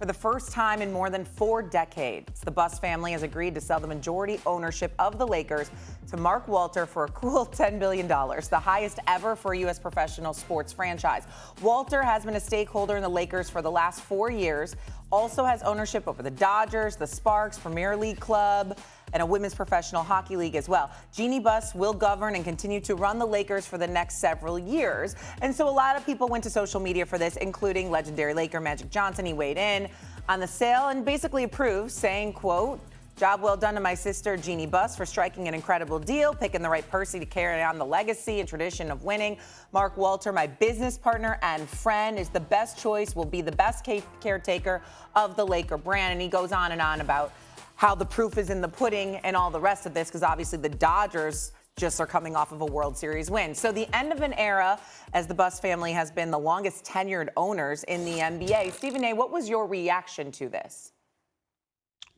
For the first time in more than 4 decades, the Buss family has agreed to sell the majority ownership of the Lakers to Mark Walter for a cool $10 billion, the highest ever for a U.S. professional sports franchise. Walter has been a stakeholder in the Lakers for the last 4 years, also has ownership over the Dodgers, the Sparks, Premier League Club, and a women's professional hockey league as well. Jeannie Buss will govern and continue to run the Lakers for the next several years. And so a lot of people went to social media for this, including legendary Laker Magic Johnson. He weighed in on the sale and basically approved, saying, quote, "Job well done to my sister, Jeannie Buss, for striking an incredible deal, picking the right person to carry on the legacy and tradition of winning. Mark Walter, my business partner and friend, is the best choice, will be the best caretaker of the Laker brand." And he goes on about how the proof is in the pudding and all the rest of this, because obviously the Dodgers just are coming off of a World Series win. So the end of an era, as the Buss family has been the longest tenured owners in the NBA. Stephen A., what was your reaction to this?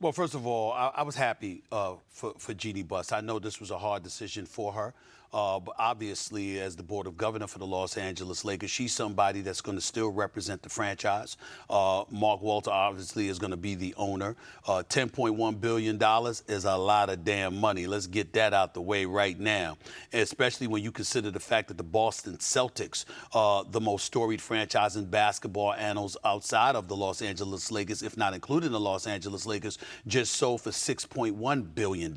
Well, first of all, I was happy for Jeannie Buss. I know this was a hard decision for her. But obviously, as the board of governor for the Los Angeles Lakers, she's somebody that's going to still represent the franchise. Mark Walter obviously is going to be the owner. $10.1 billion is a lot of damn money. Let's get that out the way right now, especially when you consider the fact that the Boston Celtics, the most storied franchise in basketball annals outside of the Los Angeles Lakers, if not including the Los Angeles Lakers, just sold for $6.1 billion.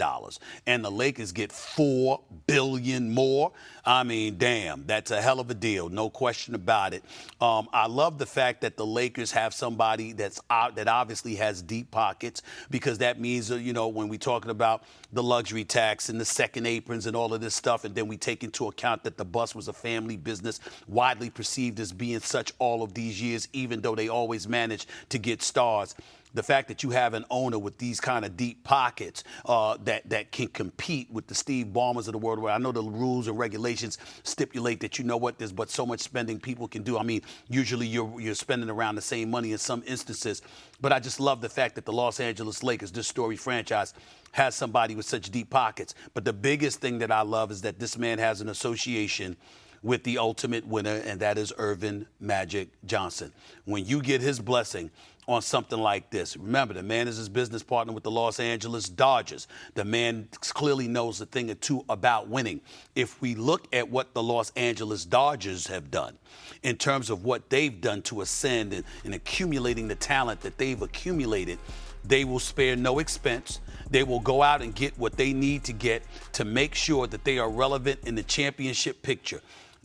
And the Lakers get $4 billion more. I mean, damn, that's a hell of a deal. No question about it. I love the fact that the Lakers have somebody that obviously has deep pockets, because that means, when we're talking about the luxury tax and the second aprons and all of this stuff, and then we take into account that the Buss was a family business, widely perceived as being such all of these years, even though they always managed to get stars. The fact that you have an owner with these kind of deep pockets that can compete with the Steve Ballmers of the world, where I know the rules and regulations stipulate that, there's but so much spending people can do. I mean, usually you're spending around the same money in some instances. But I just love the fact that the Los Angeles Lakers, this storied franchise, has somebody with such deep pockets. But the biggest thing that I love is that this man has an association with the ultimate winner, and that is Earvin Magic Johnson. When you get his blessing on something like this, remember, the man is his business partner with the Los Angeles Dodgers. The man clearly knows a thing or two about winning. If we look at what the Los Angeles Dodgers have done in terms of what they've done to ascend and accumulating the talent that they've accumulated, they will spare no expense. They will go out and get what they need to get to make sure that they are relevant in the championship picture.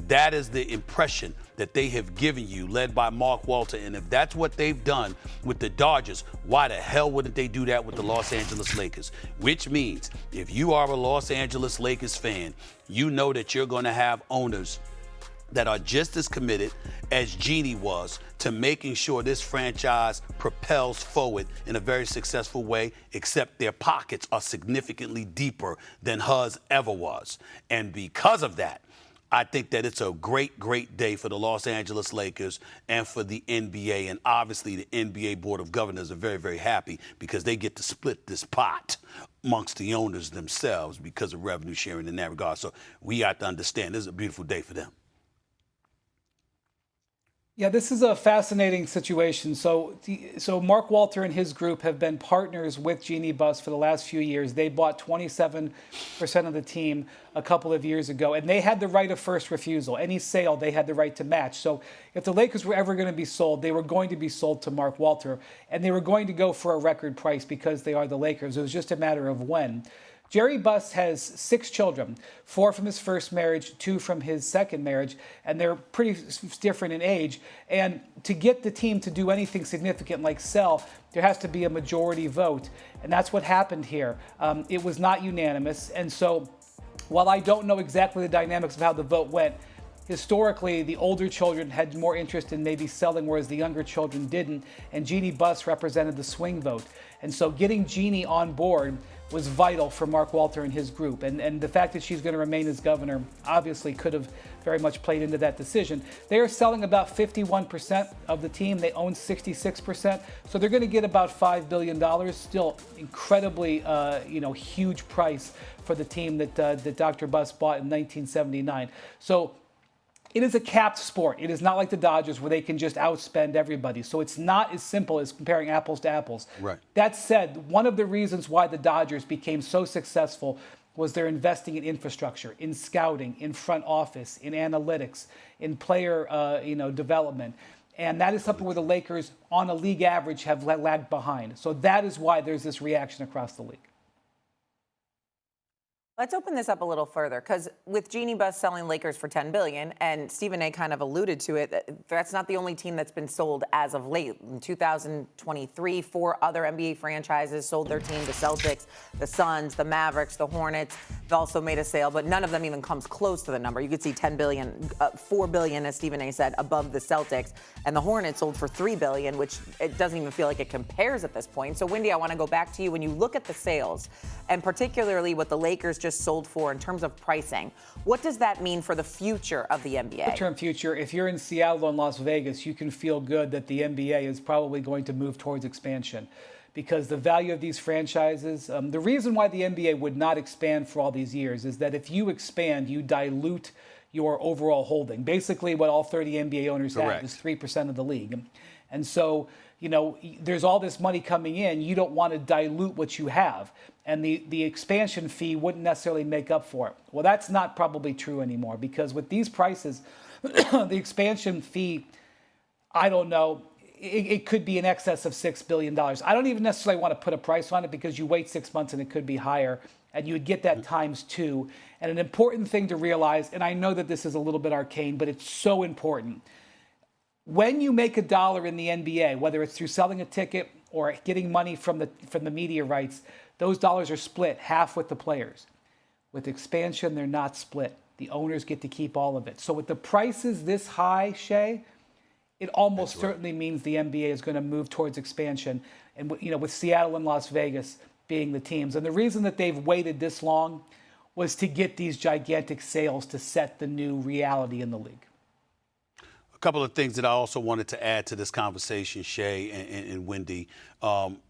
That is the impression that they have given you, led by Mark Walter. And if that's what they've done with the Dodgers, why the hell wouldn't they do that with the Los Angeles Lakers? Which means if you are a Los Angeles Lakers fan, you know that you're going to have owners that are just as committed as Jeannie was to making sure this franchise propels forward in a very successful way, except their pockets are significantly deeper than hers ever was. And because of that, I think that it's a great, great day for the Los Angeles Lakers and for the NBA. And obviously the NBA Board of Governors are very, very happy because they get to split this pot amongst the owners themselves because of revenue sharing in that regard. So we have to understand this is a beautiful day for them. Yeah, this is a fascinating situation. So Mark Walter and his group have been partners with Jeannie Buss for the last few years. They bought 27% of the team a couple of years ago, and they had the right of first refusal. Any sale, they had the right to match. So if the Lakers were ever going to be sold, they were going to be sold to Mark Walter, and they were going to go for a record price because they are the Lakers. It was just a matter of when. Jerry Buss has 6 children, 4 from his first marriage, 2 from his second marriage, and they're pretty different in age. And to get the team to do anything significant like sell, there has to be a majority vote. And that's what happened here. It was not unanimous. And so while I don't know exactly the dynamics of how the vote went, historically, the older children had more interest in maybe selling, whereas the younger children didn't. And Jeannie Buss represented the swing vote. And so getting Jeannie on board was vital for Mark Walter and his group. And the fact that she's going to remain as governor obviously could have very much played into that decision. They are selling about 51% of the team. They own 66%. So they're going to get about $5 billion. Still incredibly, huge price for the team that Dr. Buss bought in 1979. So it is a capped sport. It is not like the Dodgers where they can just outspend everybody. So it's not as simple as comparing apples to apples. Right. That said, one of the reasons why the Dodgers became so successful was they're investing in infrastructure, in scouting, in front office, in analytics, in player development. And that is something where the Lakers, on a league average, have lagged behind. So that is why there's this reaction across the league. Let's open this up a little further, because with Jeannie Buss selling Lakers for $10 billion, and Stephen A. kind of alluded to it, that's not the only team that's been sold as of late. In 2023, 4 other NBA franchises sold their team: the Celtics, the Suns, the Mavericks, the Hornets. They've also made a sale, but none of them even comes close to the number. You could see $10 billion, $4 billion, as Stephen A. said, above the Celtics, and the Hornets sold for $3 billion, which it doesn't even feel like it compares at this point. So, Wendy, I want to go back to you. When you look at the sales, and particularly what the Lakers just sold for in terms of pricing, what does that mean for the future of the NBA? Short-term future, if you're in Seattle and Las Vegas, you can feel good that the NBA is probably going to move towards expansion, because the value of these franchises, the reason why the NBA would not expand for all these years is that if you expand, you dilute your overall holding. Basically, what all 30 NBA owners have is 3% of the league. And so, there's all this money coming in. You don't want to dilute what you have. And the expansion fee wouldn't necessarily make up for it. Well, that's not probably true anymore, because with these prices, the expansion fee, I don't know, it could be in excess of $6 billion. I don't even necessarily want to put a price on it, because you wait 6 months and it could be higher, and you would get that times 2. And an important thing to realize, and I know that this is a little bit arcane, but it's so important. When you make $1 in the NBA, whether it's through selling a ticket or getting money from the media rights, those dollars are split half with the players. With expansion, they're not split. The owners get to keep all of it. So with the prices this high, Shay, it almost certainly means the NBA is going to move towards expansion. And with Seattle and Las Vegas being the teams. And the reason that they've waited this long was to get these gigantic sales to set the new reality in the league. A couple of things that I also wanted to add to this conversation, Shay and Wendy.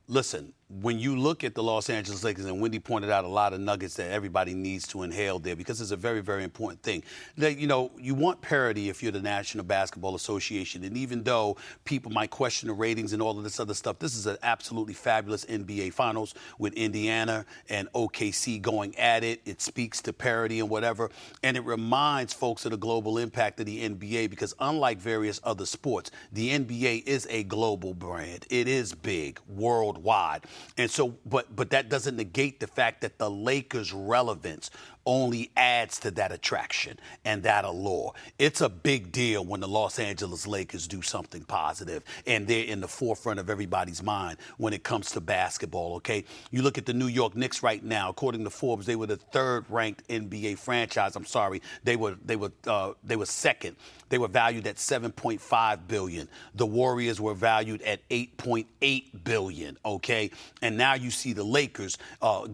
Listen, when you look at the Los Angeles Lakers, and Wendy pointed out a lot of nuggets that everybody needs to inhale there, because it's a very, very important thing. That, you want parity if you're the National Basketball Association. And even though people might question the ratings and all of this other stuff, this is an absolutely fabulous NBA Finals with Indiana and OKC going at it. It speaks to parity and whatever. And it reminds folks of the global impact of the NBA, because unlike various other sports, the NBA is a global brand. It is big, worldwide. And so, but that doesn't negate the fact that the Lakers' relevance only adds to that attraction and that allure. It's a big deal when the Los Angeles Lakers do something positive, and they're in the forefront of everybody's mind when it comes to basketball, okay? You look at the New York Knicks right now. According to Forbes, they were the 3rd-ranked NBA franchise. I'm sorry, they were second. They were valued at $7.5 billion. The Warriors were valued at $8.8 billion, okay? And now you see the Lakers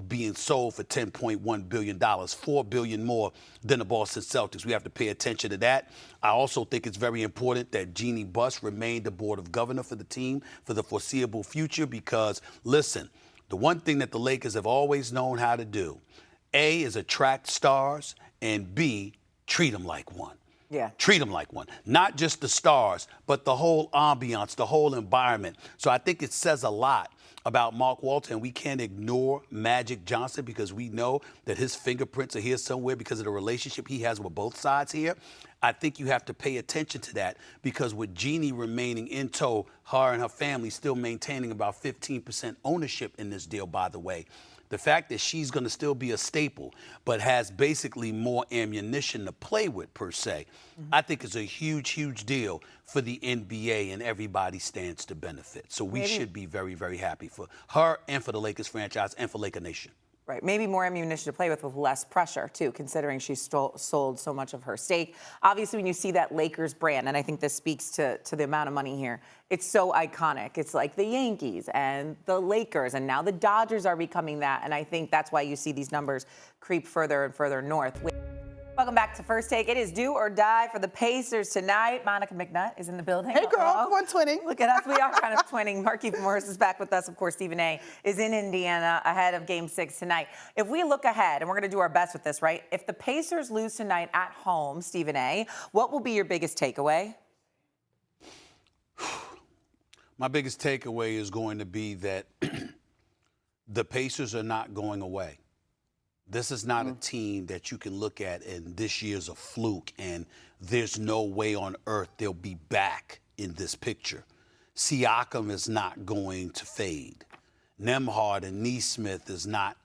being sold for $10.1 billion. $4 billion more than the Boston Celtics. We have to pay attention to that. I also think it's very important that Jeannie Buss remain the board of governor for the team for the foreseeable future, because, listen, the one thing that the Lakers have always known how to do, A, is attract stars, and B, treat them like one. Yeah. Treat them like one. Not just the stars, but the whole ambiance, the whole environment. So I think it says a lot about Mark Walter, and we can't ignore Magic Johnson, because we know that his fingerprints are here somewhere because of the relationship he has with both sides here. I think you have to pay attention to that, because with Jeannie remaining in tow, her and her family still maintaining about 15% ownership in this deal, by the way. The fact that she's going to still be a staple, but has basically more ammunition to play with, per se, I think is a huge, huge deal for the NBA, and everybody stands to benefit. So we should be very, very happy for her and for the Lakers franchise and for Laker Nation. Right. Maybe more ammunition to play with less pressure, too, considering she sold so much of her stake. Obviously, when you see that Lakers brand, and I think this speaks to the amount of money here, it's so iconic. It's like the Yankees and the Lakers, and now the Dodgers are becoming that. And I think that's why you see these numbers creep further and further north. Welcome back to First Take. It is do or die for the Pacers tonight. Monica McNutt is in the building. Hey, girl, Hello. come on, twinning. Look at us. We are kind of twinning. Markieff Morris is back with us. Of course, Stephen A. is in Indiana ahead of Game 6 tonight. If we look ahead, and we're going to do our best with this, right? If the Pacers lose tonight at home, Stephen A., what will be your biggest takeaway? My biggest takeaway is going to be that the Pacers are not going away. This is not a team that you can look at and this year's a fluke and there's no way on earth they'll be back in this picture. Siakam is not going to fade. Nembhard and Nesmith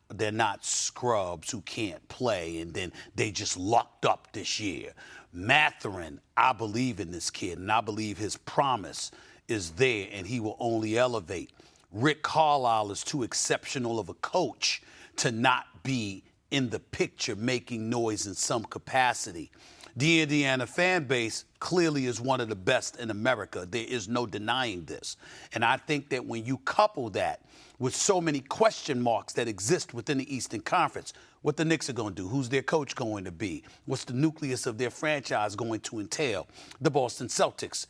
they're not scrubs who can't play and then they just lucked up this year. Mathurin, I believe in this kid and I believe his promise is there and he will only elevate. Rick Carlisle is too exceptional of a coach to not be in the picture making noise in some capacity. The Indiana fan base clearly is one of the best in America. There is no denying this. And I think that when you couple that with so many question marks that exist within the Eastern Conference, what the Knicks are going to do, who's their coach going to be, what's the nucleus of their franchise going to entail, the Boston Celtics,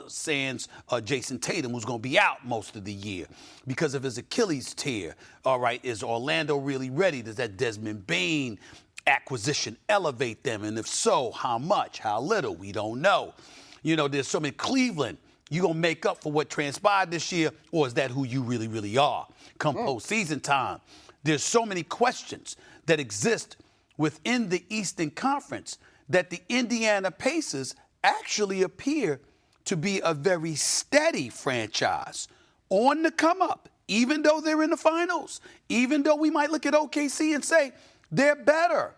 sans Jason Tatum, who's going to be out most of the year because of his Achilles tear. All right, is Orlando really ready? Does that Desmond Bane acquisition elevate them? And if so, how much, how little? We don't know. You know, there's so many Cleveland. You going to make up for what transpired this year, or is that who you really, really are come postseason time? There's so many questions that exist within the Eastern Conference that the Indiana Pacers actually appear to be a very steady franchise on the come up, even though they're in the finals, even though we might look at OKC and say they're better.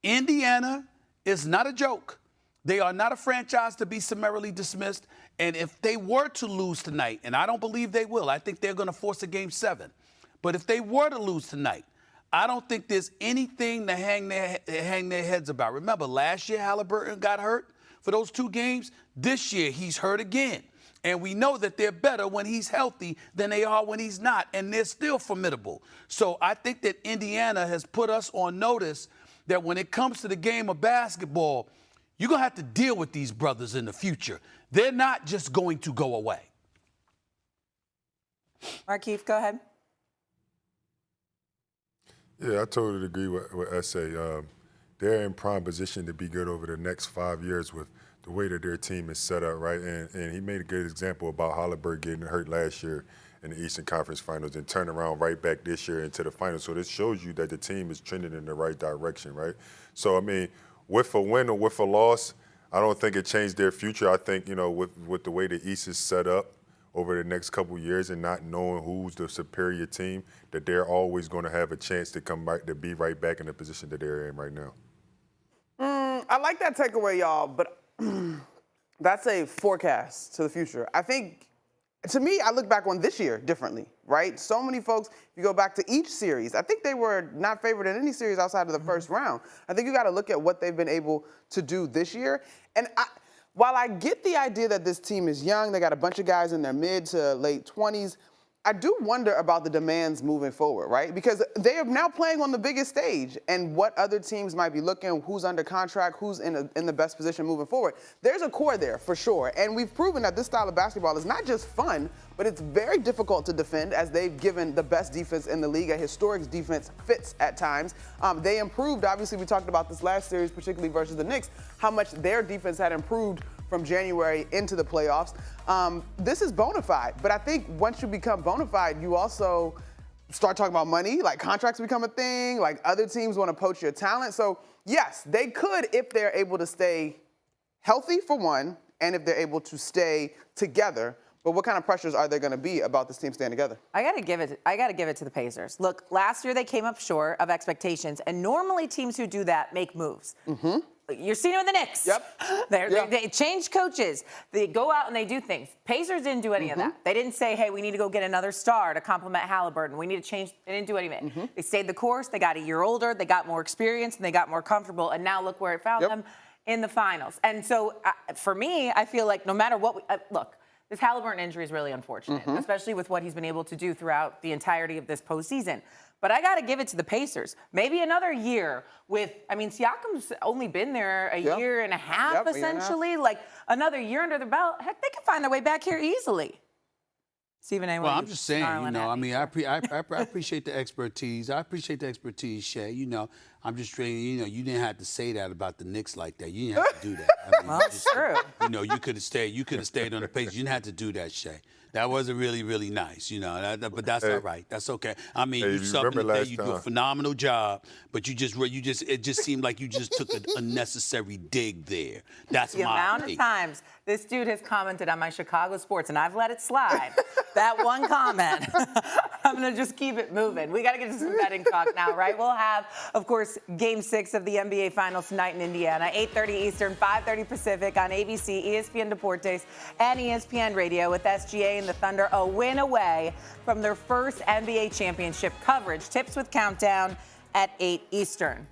Indiana is not a joke. They are not a franchise to be summarily dismissed. And if they were to lose tonight, and I don't believe they will, I think they're going to force a Game 7. But if they were to lose tonight, I don't think there's anything to hang their heads about. Remember, last year Halliburton got hurt for those 2 games. This year he's hurt again. And we know that they're better when he's healthy than they are when he's not. And they're still formidable. So I think that Indiana has put us on notice that when it comes to the game of basketball, you're going to have to deal with these brothers in the future. They're not just going to go away. Markieff, go ahead. Yeah, I totally agree with S.A. They're in prime position to be good over the next 5 years with the way that their team is set up, right? And he made a good example about Halliburton getting hurt last year in the Eastern Conference Finals and turn around right back this year into the finals. So this shows you that the team is trending in the right direction, right? So, I mean, with a win or with a loss, I don't think it changed their future. I think, you know, with the way the East is set up over the next couple of years and not knowing who's the superior team, that they're always going to have a chance to come back, to be right back in the position that they're in right now. I like that takeaway, y'all, but that's a forecast to the future. I think, to me, I look back on this year differently, right? So many folks, if you go back to each series, I think they were not favored in any series outside of the first round. I think you got to look at what they've been able to do this year. And while I get the idea that this team is young, they got a bunch of guys in their mid to late 20s, I do wonder about the demands moving forward, right? Because they are now playing on the biggest stage, and what other teams might be looking, who's under contract, who's in the best position moving forward. There's a core there for sure, and we've proven that this style of basketball is not just fun, but it's very difficult to defend, as they've given the best defense in the league. A historic defense fits at times. They improved, obviously we talked about this last series, particularly versus the Knicks, how much their defense had improved from January into the playoffs. This is bona fide, but I think once you become bona fide, you also start talking about money, like contracts become a thing, like other teams want to poach your talent. So yes, they could if they're able to stay healthy for one, and if they're able to stay together. But what kind of pressures are there going to be about this team staying together? I got to give it to the Pacers. Look, last year they came up short of expectations, and normally teams who do that make moves. Mm-hmm. You're seeing it with the Knicks. Yep. They change coaches. They go out and they do things. Pacers didn't do any of that. They didn't say, hey, we need to go get another star to complement Halliburton. We need to change. They didn't do any of it. They stayed the course. They got a year older. They got more experience, and they got more comfortable. And now look where it found them in the finals. And so for me, I feel like no matter what look, this Halliburton injury is really unfortunate, especially with what he's been able to do throughout the entirety of this postseason. But I got to give it to the Pacers. Maybe another year with, I mean, Siakam's only been there a year and a half, essentially. Like, another year under the belt. Heck, they can find their way back here easily. Stephen A. Well, I'm just saying, I mean, I appreciate the expertise. I appreciate the expertise, Shay. I'm just saying, you didn't have to say that about the Knicks like that. You didn't have to do that. I mean, Well, it's true. You could have stayed. You could have stayed on the Pacers. You didn't have to do that, Shay. That wasn't really, really nice, but that's all right. That's okay. I mean, you do a phenomenal job, but it just seemed like you just took an unnecessary dig there. That's the amount of times this dude has commented on my Chicago sports, and I've let it slide. That one comment. I'm going to just keep it moving. We got to get to some betting talk now, right? We'll have, of course, Game 6 of the NBA Finals tonight in Indiana, 8:30 Eastern, 5:30 Pacific on ABC, ESPN Deportes, and ESPN Radio with SGA and the Thunder a win away from their first NBA championship coverage. Tips with countdown at 8 Eastern.